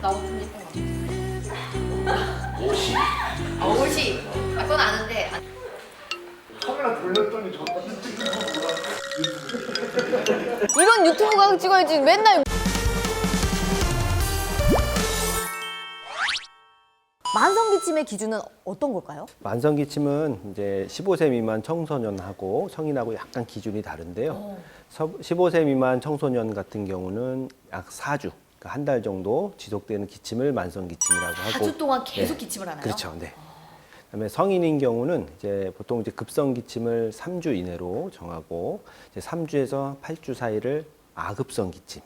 나 옷 좀 예쁜 거 같아. 옷이. 옷이. 그건 아는데. 카메라 돌렸더니 저 사진 찍는 거 몰랐어. 이런 유튜브 각 찍어야지 맨날. 만성기침의 기준은 어떤 걸까요? 만성기침은 이제 15세 미만 청소년하고 성인하고 약간 기준이 다른데요. 15세 미만 청소년 같은 경우는 약 4주, 그러니까 한 달 정도 지속되는 기침을 만성기침이라고 하고. 4주 동안 계속 네. 기침을 하나요? 그렇죠. 네. 그다음에 성인인 경우는 이제 보통 이제 급성기침을 3주 이내로 정하고 이제 3주에서 8주 사이를 아급성 기침.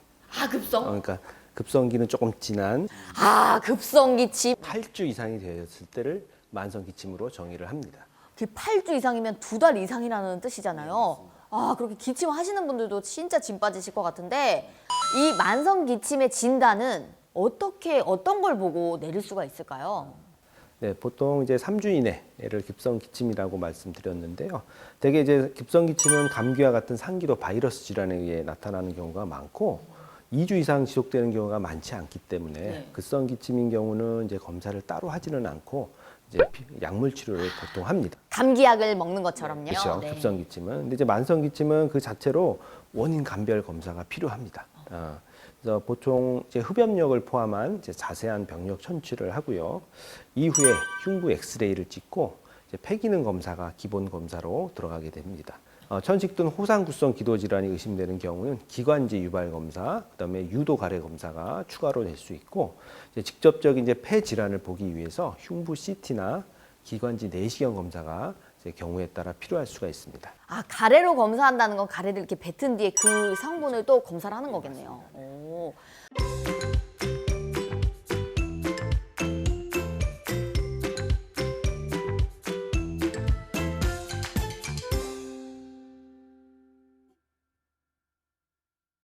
급성? 그러니까 급성기는 조금 진한 아, 급성기침. 8주 이상이 되었을 때를 만성기침으로 정의를 합니다. 그 8주 이상이면 2달 이상이라는 뜻이잖아요. 아, 그렇게 기침하시는 분들도 진짜 진 빠지실 것 같은데 이 만성기침의 진단은 어떤 걸 보고 내릴 수가 있을까요? 네, 보통 이제 3주 이내를 급성기침이라고 말씀드렸는데요. 대개 이제 급성기침은 감기와 같은 상기도 바이러스 질환에 의해 나타나는 경우가 많고 2주 이상 지속되는 경우가 많지 않기 때문에 네. 급성기침인 경우는 이제 검사를 따로 하지는 않고 이제 약물 치료를 보통 합니다. 감기약을 먹는 것처럼요. 그렇죠. 네. 급성기침은. 근데 이제 만성기침은 그 자체로 원인 감별 검사가 필요합니다. 그래서 보통 이제 흡연력을 포함한 이제 자세한 병력 천취를 하고요. 이후에 흉부 엑스레이를 찍고 이제 폐기능 검사가 기본 검사로 들어가게 됩니다. 천식든 호상구성 기도질환이 의심되는 경우는 기관지 유발 검사, 그다음에 유도 가래 검사가 추가로 될 수 있고, 이제 직접적인 이제 폐 질환을 보기 위해서 흉부 CT나 기관지 내시경 검사가 이제 경우에 따라 필요할 수가 있습니다. 아, 가래로 검사한다는 건 가래를 이렇게 뱉은 뒤에 그 성분을 또 검사를 하는 거겠네요. 오.